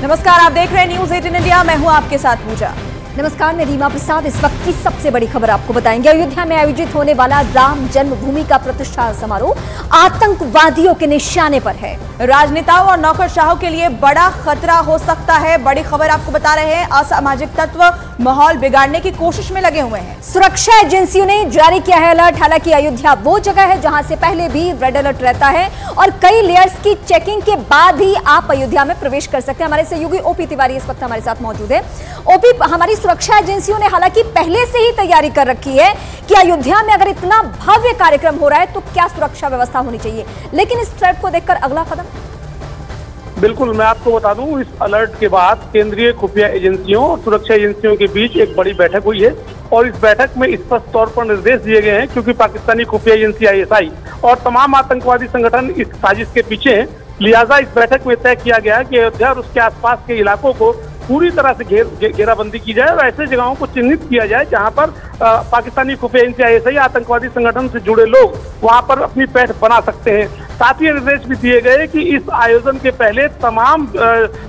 नमस्कार, आप देख रहे हैं न्यूज 18 इंडिया। मैं हूं आपके साथ पूजा। नमस्कार, मैं रीमा प्रसाद। इस वक्त की सबसे बड़ी खबर आपको बताएंगे। अयोध्या में आयोजित होने वाला राम जन्मभूमि का प्रतिष्ठा समारोह आतंकवादियों के निशाने पर है। राजनेताओं और नौकरशाहों के लिए बड़ा खतरा हो सकता है। बड़ी खबर आपको बता रहे हैं। असामाजिक तत्व माहौल बिगाड़ने की कोशिश में लगे हुए हैं। सुरक्षा एजेंसियों ने जारी किया है अलर्ट। हालांकि अयोध्या वो जगह है जहां से पहले भी रेड अलर्ट रहता है और कई लेयर्स की चेकिंग के बाद ही आप अयोध्या में प्रवेश कर सकते हैं। हमारे सहयोगी ओपी तिवारी इस वक्त हमारे साथ मौजूद है। ओपी, हमारी सुरक्षा एजेंसियों ने हालांकि पहले से ही तैयारी कर रखी है कि अयोध्या में अगर इतना भव्य कार्यक्रम हो रहा है तो क्या सुरक्षा व्यवस्था होनी चाहिए, लेकिन इस थ्रेट को देखकर अगला कदम। बिल्कुल, मैं आपको बता दूं, इस अलर्ट के बाद केंद्रीय खुफिया एजेंसियों और सुरक्षा एजेंसियों के बीच एक बड़ी बैठक हुई है और इस बैठक में स्पष्ट तौर पर निर्देश दिए गए हैं, क्योंकि पाकिस्तानी खुफिया एजेंसी ISI और तमाम आतंकवादी संगठन इस साजिश के पीछे हैं। लिहाजा इस बैठक में तय किया गया कि अयोध्या और उसके आसपास के इलाकों को पूरी तरह से घेराबंदी की जाए और ऐसे जगहों को चिन्हित किया जाए जहां पर पाकिस्तानी खुफिया एजेंसी ISI आतंकवादी संगठन से जुड़े लोग वहां पर अपनी पैठ बना सकते हैं। साथ ही निर्देश भी दिए गए कि इस आयोजन के पहले तमाम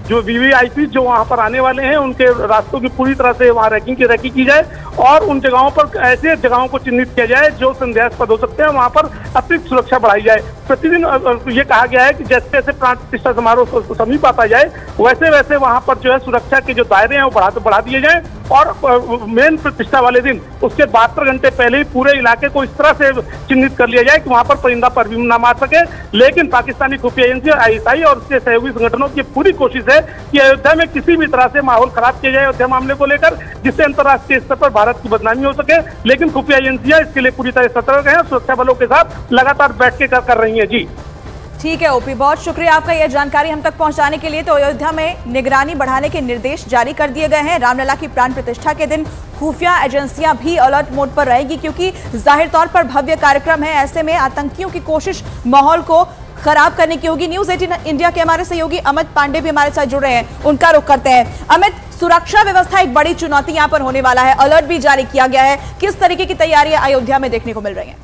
जो VVIP जो वहां पर आने वाले हैं उनके रास्तों की पूरी तरह से वहां रैंकिंग की जाए और उन जगहों पर ऐसे जगहों को चिन्हित किया जाए जो संदेहास्पद हो सकते हैं, वहां पर अतिरिक्त सुरक्षा बढ़ाई जाए। प्रतिदिन ये कहा गया है कि जैसे जैसे प्राण प्रतिष्ठा समारोह समीप आता जाए वैसे वैसे वहां पर जो है सुरक्षा के जो दायरे हैं वो बढ़ा दिए जाए और मेन प्रतिष्ठा वाले दिन उसके 72 घंटे पहले ही पूरे इलाके को इस तरह से चिन्हित कर लिया जाए कि वहां पर परिंदा पर भी ना मार सके। लेकिन पाकिस्तानी खुफिया एजेंसी ISI और उसके सहयोगी संगठनों की पूरी कोशिश है कि अयोध्या में किसी भी तरह से माहौल खराब किया जाए अयोध्या मामले को लेकर, जिससे अंतर्राष्ट्रीय स्तर पर भारत की बदनामी हो सके। लेकिन खुफिया एजेंसियां इसके लिए पूरी तरह सतर्क हैं, सुरक्षा बलों के साथ लगातार बैठ के कर रही है। जी ठीक है ओपी, बहुत शुक्रिया आपका यह जानकारी हम तक पहुंचाने के लिए। तो अयोध्या में निगरानी बढ़ाने के निर्देश जारी कर दिए गए हैं। रामलला की प्राण प्रतिष्ठा के दिन खुफिया एजेंसियां भी अलर्ट मोड पर रहेगी, क्योंकि जाहिर तौर पर भव्य कार्यक्रम है। ऐसे में आतंकियों की कोशिश माहौल को खराब करने की होगी। न्यूज 18 इंडिया के हमारे सहयोगी अमित पांडे भी हमारे साथ जुड़ रहे हैं, उनका रुख करते हैं। अमित, सुरक्षा व्यवस्था एक बड़ी चुनौती यहां पर होने वाला है, अलर्ट भी जारी किया गया है। किस तरीके की तैयारियां अयोध्या में देखने को मिल रही हैं?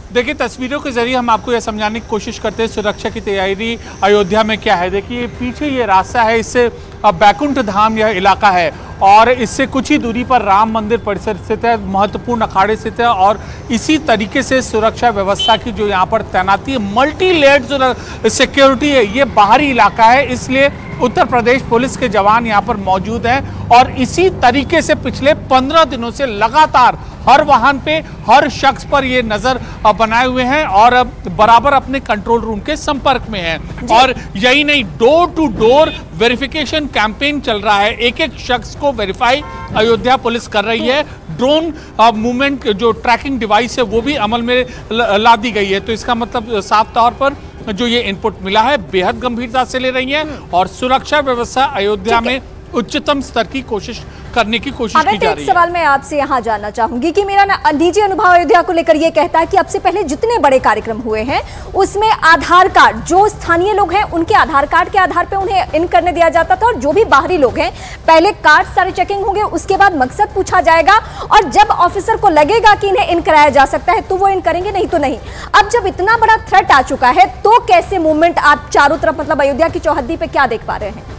देखिए, तस्वीरों के जरिए हम आपको यह समझाने की कोशिश करते हैं सुरक्षा की तैयारी अयोध्या में क्या है। देखिए, पीछे ये रास्ता है, इससे बैकुंठ धाम यह इलाका है और इससे कुछ ही दूरी पर राम मंदिर परिसर स्थित है, महत्वपूर्ण अखाड़े स्थित है और इसी तरीके से सुरक्षा व्यवस्था की जो यहाँ पर तैनाती है, मल्टी लेयर्ड सिक्योरिटी है। ये बाहरी इलाका है, इसलिए उत्तर प्रदेश पुलिस के जवान यहाँ पर मौजूद हैं और इसी तरीके से पिछले 15 दिनों से लगातार हर वाहन पे, हर शख्स पर ये नजर बनाए हुए हैं और बराबर अपने कंट्रोल रूम के संपर्क में हैं। और यही नहीं, door to door verification campaign चल रहा है। एक एक शख्स को वेरीफाई अयोध्या पुलिस कर रही है। ड्रोन मूवमेंट जो ट्रैकिंग डिवाइस है वो भी अमल में ला दी गई है। तो इसका मतलब साफ तौर पर जो ये इनपुट मिला है बेहद गंभीरता से ले रही है और सुरक्षा व्यवस्था अयोध्या में उच्चतम स्तर की कोशिश करने की कोशिश की जा रही है। सवाल मैं आपसे यहाँ जानना चाहूंगी कि मेरा निजी अनुभव अयोध्या को लेकर ये कहता है कि अब से पहले जितने बड़े कार्यक्रम हुए हैं उसमें आधार कार्ड, जो स्थानीय लोग हैं उनके आधार कार्ड के आधार पे उन्हें इन करने दिया जाता था और जो भी बाहरी लोग हैं पहले कार्ड सारे चेकिंग होंगे, उसके बाद मकसद पूछा जाएगा और जब ऑफिसर को लगेगा कि इन्हें इन कराया जा सकता है तो वो इन करेंगे, नहीं तो नहीं। अब जब इतना बड़ा थ्रेट आ चुका है तो कैसे मूवमेंट आप चारों तरफ, मतलब अयोध्या की चौहद्दी पे क्या देख पा रहे हैं?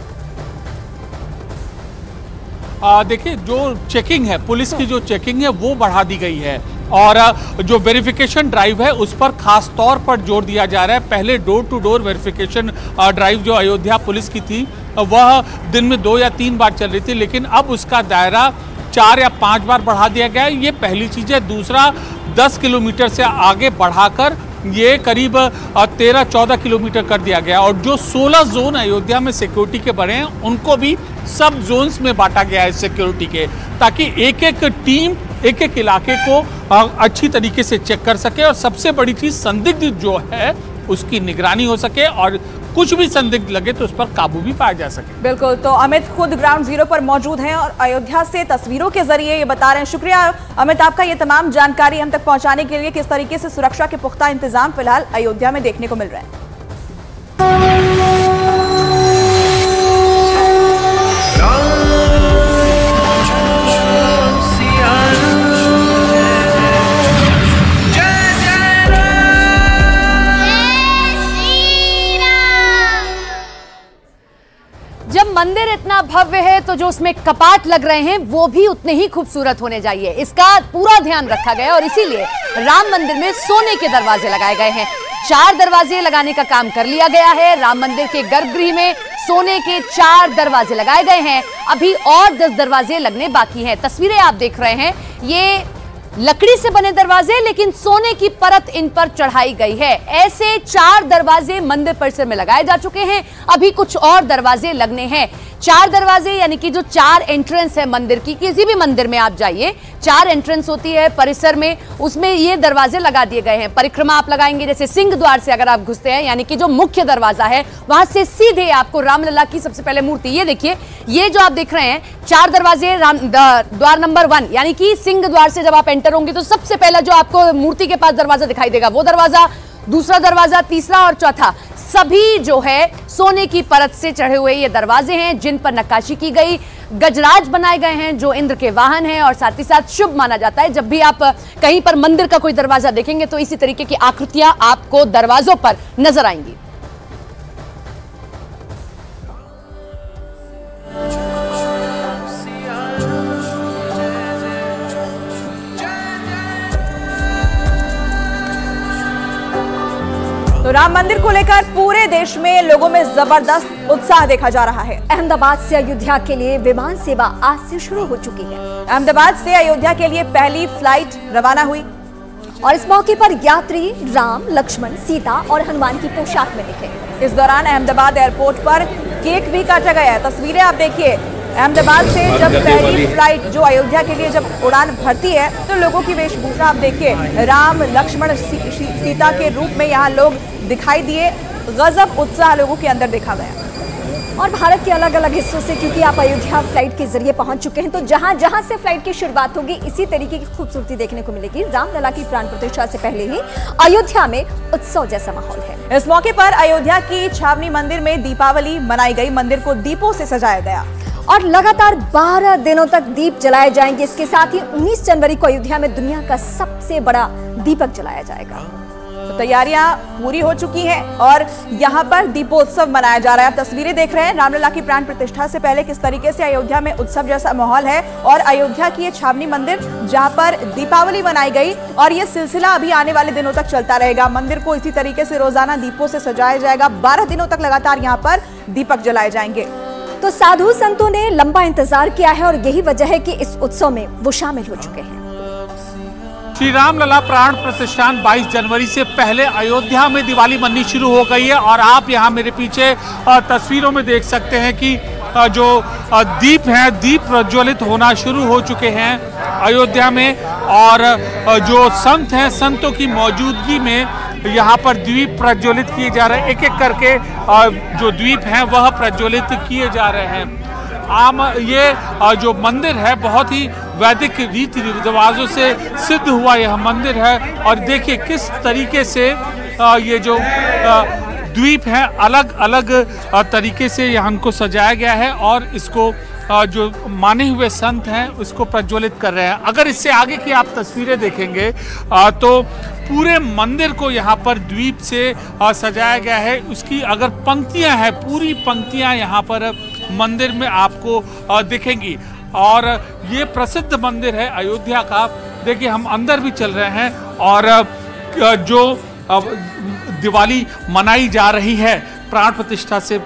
देखिए, जो चेकिंग है, पुलिस की जो चेकिंग है वो बढ़ा दी गई है और जो वेरिफिकेशन ड्राइव है उस पर खास तौर पर जोर दिया जा रहा है। पहले door to door verification drive जो अयोध्या पुलिस की थी वह दिन में 2 या 3 बार चल रही थी, लेकिन अब उसका दायरा 4 या 5 बार बढ़ा दिया गया है। ये पहली चीज़ है। दूसरा, 10 किलोमीटर से आगे बढ़ाकर ये करीब 13-14 किलोमीटर कर दिया गया और जो 16 जोन अयोध्या में सिक्योरिटी के बने हैं उनको भी सब जोन्स में बांटा गया है सिक्योरिटी के, ताकि एक एक टीम एक एक इलाके को अच्छी तरीके से चेक कर सके और सबसे बड़ी चीज संदिग्ध जो है उसकी निगरानी हो सके और कुछ भी संदिग्ध लगे तो उस पर काबू भी पाया जा सके। बिल्कुल, तो अमित खुद ग्राउंड जीरो पर मौजूद हैं और अयोध्या से तस्वीरों के जरिए ये बता रहे हैं। शुक्रिया अमित आपका ये तमाम जानकारी हम तक पहुंचाने के लिए। किस तरीके से सुरक्षा के पुख्ता इंतजाम फिलहाल अयोध्या में देखने को मिल रहे हैं। मंदिर इतना भव्य है तो जो उसमें कपाट लग रहे हैं वो भी उतने ही खूबसूरत होने चाहिए, इसका पूरा ध्यान रखा गया और इसीलिए राम मंदिर में सोने के दरवाजे लगाए गए हैं। 4 दरवाजे लगाने का काम कर लिया गया है। राम मंदिर के गर्भगृह में सोने के 4 दरवाजे लगाए गए हैं, अभी और 10 दरवाजे लगने बाकी हैं। तस्वीरें आप देख रहे हैं, ये लकड़ी से बने दरवाजे लेकिन सोने की परत इन पर चढ़ाई गई है। ऐसे 4 दरवाजे मंदिर परिसर में लगाए जा चुके हैं, अभी कुछ और दरवाजे लगने हैं। 4 दरवाजे यानी कि जो 4 एंट्रेंस है मंदिर की, किसी भी मंदिर में आप जाइए 4 एंट्रेंस होती है परिसर में, उसमें ये दरवाजे लगा दिए गए हैं। परिक्रमा आप लगाएंगे, जैसे सिंह द्वार से अगर आप घुसते हैं यानी कि जो मुख्य दरवाजा है वहां से सीधे आपको रामलला की सबसे पहले मूर्ति, ये देखिए, ये जो आप देख रहे हैं 4 दरवाजे, द्वार नंबर 1 यानी कि सिंह द्वार से जब आप एंटर होंगे तो सबसे पहला जो आपको मूर्ति के पास दरवाजा दिखाई देगा वो दरवाजा, दूसरा दरवाजा, तीसरा और चौथा, सभी जो है सोने की परत से चढ़े हुए ये दरवाजे हैं जिन पर नक्काशी की गई, गजराज बनाए गए हैं जो इंद्र के वाहन हैं और साथ ही साथ शुभ माना जाता है। जब भी आप कहीं पर मंदिर का कोई दरवाजा देखेंगे तो इसी तरीके की आकृतियां आपको दरवाजों पर नजर आएंगी। तो राम मंदिर को लेकर पूरे देश में लोगों में जबरदस्त उत्साह देखा जा रहा है। अहमदाबाद से अयोध्या के लिए विमान सेवा आज से शुरू हो चुकी है। अहमदाबाद से अयोध्या के लिए पहली फ्लाइट रवाना हुई और इस मौके पर यात्री राम, लक्ष्मण, सीता और हनुमान की पोशाक में दिखे। इस दौरान अहमदाबाद एयरपोर्ट पर केक भी काटा गया है। तस्वीरें आप देखिए, अहमदाबाद से जब पहली फ्लाइट जो अयोध्या के लिए जब उड़ान भरती है तो लोगों की वेशभूषा आप देखिए, राम, लक्ष्मण, सीता के रूप में यहाँ लोग दिखाई दिए। गजब उत्साह लोगों के अंदर देखा गया। और भारत के अलग अलग हिस्सों से, क्योंकि आप अयोध्या फ्लाइट के जरिए पहुंच चुके हैं, तो जहां जहां से फ्लाइट की शुरुआत होगी इसी तरीके की खूबसूरती देखने को मिलेगी। रामलला की प्राण प्रतिष्ठा से पहले ही अयोध्या में उत्सव जैसा माहौल है। इस मौके पर अयोध्या की छावनी मंदिर में दीपावली मनाई गई। मंदिर को दीपों से सजाया गया और लगातार 12 दिनों तक दीप जलाए जाएंगे। इसके साथ ही 19 जनवरी को अयोध्या में दुनिया का सबसे बड़ा दीपक जलाया जाएगा। तो तैयारियां पूरी हो चुकी हैं और यहां पर दीपोत्सव मनाया जा रहा है। आप तस्वीरें देख रहे हैं रामलला की प्राण प्रतिष्ठा से पहले किस तरीके से अयोध्या में उत्सव जैसा माहौल है और अयोध्या की ये छावनी मंदिर जहां पर दीपावली मनाई गई और ये सिलसिला अभी आने वाले दिनों तक चलता रहेगा। मंदिर को इसी तरीके से रोजाना दीपों से सजाया जाएगा। 12 दिनों तक लगातार यहाँ पर दीपक जलाए जाएंगे। तो साधु संतों ने लंबा इंतजार किया है और यही वजह है कि इस उत्सव में वो शामिल हो चुके हैं। श्री रामलला प्राण प्रतिष्ठान 22 जनवरी से पहले अयोध्या में दिवाली मननी शुरू हो गई है और आप यहाँ मेरे पीछे तस्वीरों में देख सकते हैं कि जो दीप हैं, दीप प्रज्वलित होना शुरू हो चुके हैं अयोध्या में और जो संत हैं, संतों की मौजूदगी में यहाँ पर द्वीप प्रज्वलित किए जा रहे हैं। एक एक करके जो द्वीप हैं वह प्रज्वलित किए जा रहे हैं। ये जो मंदिर है बहुत ही वैदिक रीति रिवाजों से सिद्ध हुआ यह मंदिर है और देखिए किस तरीके से ये जो द्वीप हैं अलग अलग तरीके से यहाँ को सजाया गया है और इसको जो माने हुए संत हैं उसको प्रज्वलित कर रहे हैं। अगर इससे आगे की आप तस्वीरें देखेंगे तो पूरे मंदिर को यहाँ पर द्वीप से सजाया गया है। उसकी अगर पंक्तियाँ हैं, पूरी पंक्तियाँ यहाँ पर मंदिर में आपको दिखेंगी और ये प्रसिद्ध मंदिर है अयोध्या का। देखिए हम अंदर भी चल रहे हैं और जो दिवाली मनाई जा रही है प्राण प्रतिष्ठा से